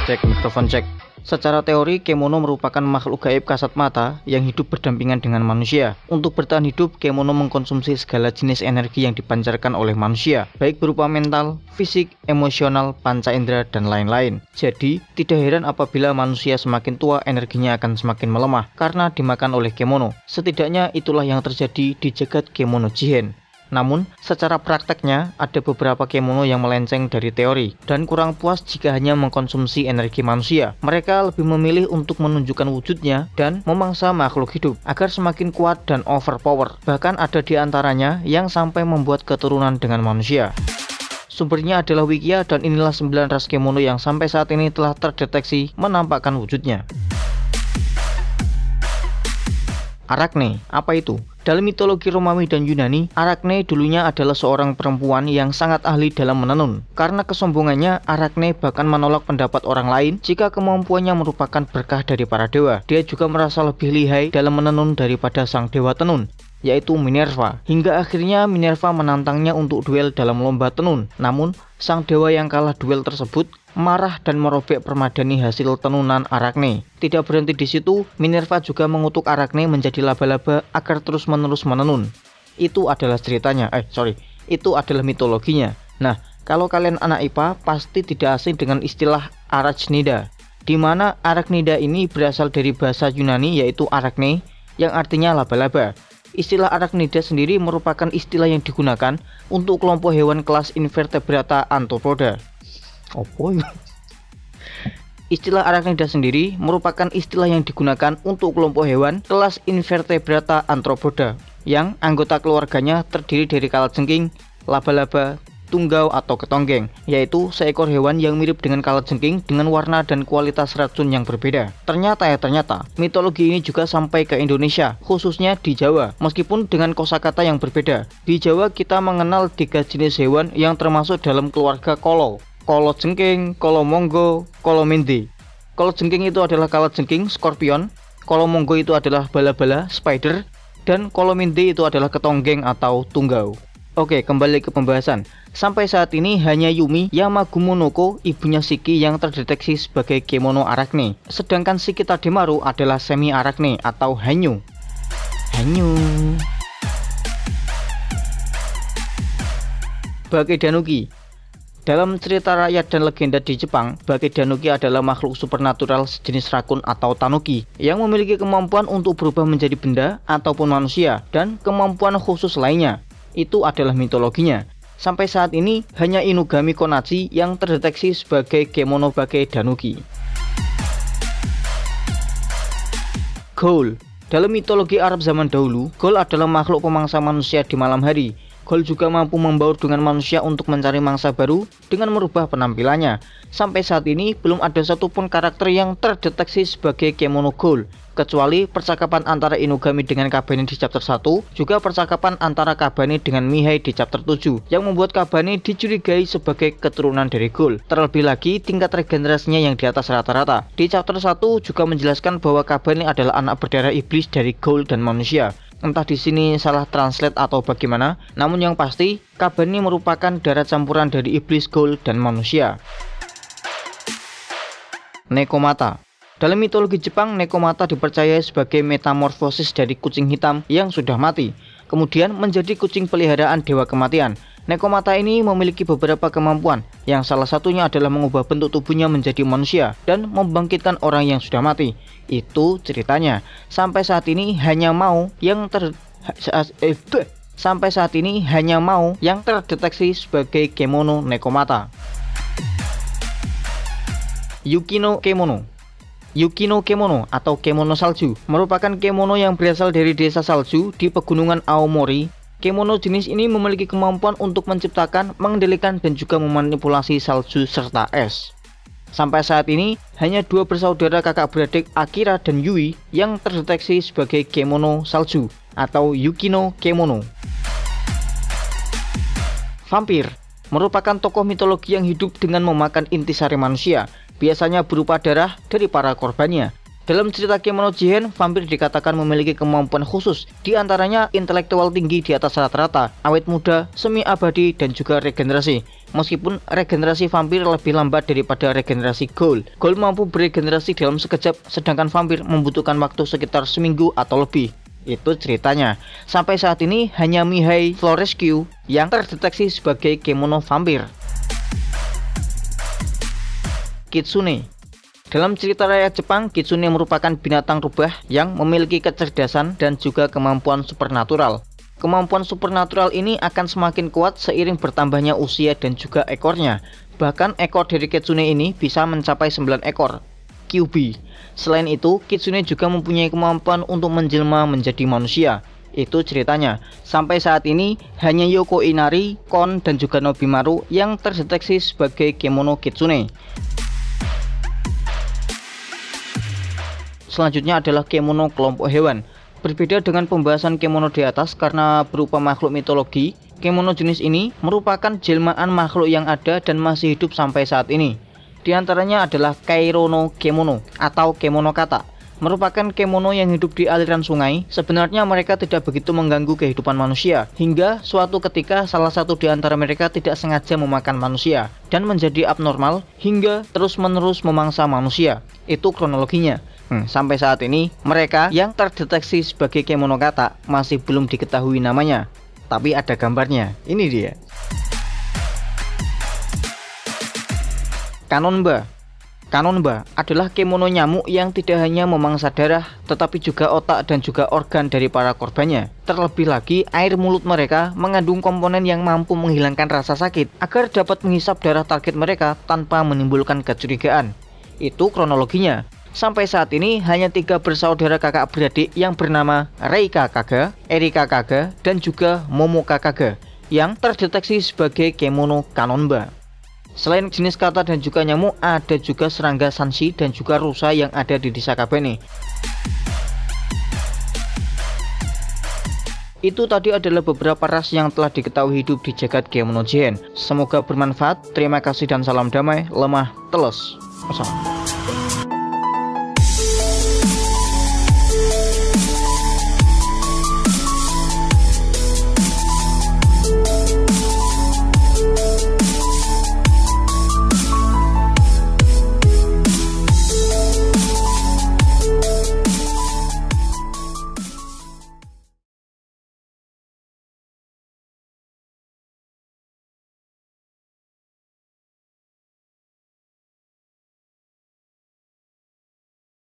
Cek mikrofon cek. Secara teori, kemono merupakan makhluk gaib kasat mata yang hidup berdampingan dengan manusia. Untuk bertahan hidup, kemono mengkonsumsi segala jenis energi yang dipancarkan oleh manusia, baik berupa mental, fisik, emosional, panca indera, dan lain-lain. Jadi, tidak heran apabila manusia semakin tua, energinya akan semakin melemah karena dimakan oleh kemono. Setidaknya itulah yang terjadi di jagat kemono Jihen. Namun, secara prakteknya, ada beberapa kemono yang melenceng dari teori dan kurang puas jika hanya mengkonsumsi energi manusia. Mereka lebih memilih untuk menunjukkan wujudnya dan memangsa makhluk hidup agar semakin kuat dan overpower. Bahkan ada di antaranya yang sampai membuat keturunan dengan manusia. Sumbernya adalah Wikia dan inilah 9 ras kemono yang sampai saat ini telah terdeteksi menampakkan wujudnya. Arachne, apa itu? Dalam mitologi Romawi dan Yunani, Arachne dulunya adalah seorang perempuan yang sangat ahli dalam menenun. Karena kesombongannya, Arachne bahkan menolak pendapat orang lain jika kemampuannya merupakan berkah dari para dewa. Dia juga merasa lebih lihai dalam menenun daripada sang dewa tenun, yaitu Minerva. Hingga akhirnya Minerva menantangnya untuk duel dalam lomba tenun. Namun, sang dewa yang kalah duel tersebut marah dan merobek permadani hasil tenunan Arachne. Tidak berhenti di situ, Minerva juga mengutuk Arachne menjadi laba-laba agar terus-menerus menenun. Itu adalah ceritanya, itu adalah mitologinya. Nah, kalau kalian anak IPA pasti tidak asing dengan istilah Arachnida, di mana Arachnida ini berasal dari bahasa Yunani yaitu Arachne, yang artinya laba-laba. Istilah Arachnida sendiri merupakan istilah yang digunakan untuk kelompok hewan kelas Invertebrata Arthropoda. Istilah Arachnida sendiri merupakan istilah yang digunakan untuk kelompok hewan kelas Invertebrata Arthropoda yang anggota keluarganya terdiri dari kalajengking, laba-laba, tunggau atau ketonggeng, yaitu seekor hewan yang mirip dengan kalajengking dengan warna dan kualitas racun yang berbeda. Ternyata mitologi ini juga sampai ke Indonesia, khususnya di Jawa, meskipun dengan kosakata yang berbeda. Di Jawa kita mengenal 3 jenis hewan yang termasuk dalam keluarga kolo. Kalajengking, kalomonggo, kalominde. Kalajengking itu adalah kalajengking, scorpion. Kalomonggo itu adalah bala-bala, spider. Dan kalominde itu adalah ketonggeng atau tunggau. Oke, kembali ke pembahasan. Sampai saat ini hanya Yumi Yamagumo-noko, ibunya Shiki, yang terdeteksi sebagai kemono Arachne. Sedangkan Shiki Tademaru adalah semi Arachne atau Hanyu. Bakedanuki. Dalam cerita rakyat dan legenda di Jepang, Bakedanuki adalah makhluk supernatural sejenis rakun atau tanuki yang memiliki kemampuan untuk berubah menjadi benda ataupun manusia dan kemampuan khusus lainnya. Itu adalah mitologinya. Sampai saat ini hanya Inugami Konachi yang terdeteksi sebagai kemono Bakedanuki. Ghoul. Dalam mitologi Arab zaman dahulu, Ghoul adalah makhluk pemangsa manusia di malam hari. Ghoul juga mampu membaur dengan manusia untuk mencari mangsa baru dengan merubah penampilannya. Sampai saat ini belum ada satupun karakter yang terdeteksi sebagai kemono Ghoul, kecuali percakapan antara Inugami dengan Kabane di chapter 1, juga percakapan antara Kabane dengan Mihai di chapter 7, yang membuat Kabane dicurigai sebagai keturunan dari Ghoul. Terlebih lagi tingkat regenerasinya yang di atas rata-rata. Di chapter 1 juga menjelaskan bahwa Kabane adalah anak berdarah iblis dari Ghoul dan manusia. Entah di sini salah translate atau bagaimana, namun yang pasti Kabane merupakan darah campuran dari iblis, Ghoul, dan manusia. Nekomata. Dalam mitologi Jepang, Nekomata dipercaya sebagai metamorfosis dari kucing hitam yang sudah mati, kemudian menjadi kucing peliharaan dewa kematian. Nekomata ini memiliki beberapa kemampuan, yang salah satunya adalah mengubah bentuk tubuhnya menjadi manusia dan membangkitkan orang yang sudah mati. Itu ceritanya. Sampai saat ini hanya Mau yang terdeteksi sebagai kemono Nekomata. Yukino Kemono. Yukino Kemono atau kemono salju merupakan kemono yang berasal dari desa salju di pegunungan Aomori. Kemono jenis ini memiliki kemampuan untuk menciptakan, mengendalikan, dan juga memanipulasi salju serta es. Sampai saat ini, hanya 2 bersaudara kakak beradik, Akira dan Yui, yang terdeteksi sebagai kemono salju atau Yukino Kemono. Vampir merupakan tokoh mitologi yang hidup dengan memakan intisari manusia, biasanya berupa darah dari para korbannya. Dalam cerita Kemono Jihen, vampir dikatakan memiliki kemampuan khusus, di antaranya intelektual tinggi di atas rata-rata, awet muda, semi abadi, dan juga regenerasi. Meskipun regenerasi vampir lebih lambat daripada regenerasi ghoul. Ghoul mampu beregenerasi dalam sekejap, sedangkan vampir membutuhkan waktu sekitar seminggu atau lebih. Itu ceritanya. Sampai saat ini hanya Mihai Florescu yang terdeteksi sebagai kemono vampir. Kitsune. Dalam cerita rakyat Jepang, kitsune merupakan binatang rubah yang memiliki kecerdasan dan juga kemampuan supernatural. Kemampuan supernatural ini akan semakin kuat seiring bertambahnya usia dan juga ekornya. Bahkan ekor dari kitsune ini bisa mencapai 9 ekor. Kyuubi. Selain itu, kitsune juga mempunyai kemampuan untuk menjelma menjadi manusia. Itu ceritanya. Sampai saat ini hanya Yoko Inari, Kon, dan juga Nobimaru yang terdeteksi sebagai kemono kitsune. Selanjutnya adalah kemono kelompok hewan. Berbeda dengan pembahasan kemono di atas karena berupa makhluk mitologi, kemono jenis ini merupakan jelmaan makhluk yang ada dan masih hidup sampai saat ini. Di antaranya adalah Kairono Kemono atau kemono kata. Merupakan kemono yang hidup di aliran sungai. Sebenarnya mereka tidak begitu mengganggu kehidupan manusia, hingga suatu ketika salah satu di antara mereka tidak sengaja memakan manusia dan menjadi abnormal hingga terus-menerus memangsa manusia. Itu kronologinya. Sampai saat ini mereka yang terdeteksi sebagai kemono kata masih belum diketahui namanya, tapi ada gambarnya. Ini dia. Kanonba. Kanonba adalah kemono nyamuk yang tidak hanya memangsa darah, tetapi juga otak dan juga organ dari para korbannya. Terlebih lagi, air mulut mereka mengandung komponen yang mampu menghilangkan rasa sakit agar dapat menghisap darah target mereka tanpa menimbulkan kecurigaan. Itu kronologinya. Sampai saat ini hanya 3 bersaudara kakak beradik yang bernama Reika Kaga, Erika Kaga, dan juga Momoka Kaga yang terdeteksi sebagai kemono Kanonba. Selain jenis kata dan juga nyamuk, ada juga serangga Sanshi dan juga rusa yang ada di desa Kabene. Itu tadi adalah beberapa ras yang telah diketahui hidup di jagat Kemono Jihen. Semoga bermanfaat. Terima kasih dan salam damai. Lemah teles. Wassalam.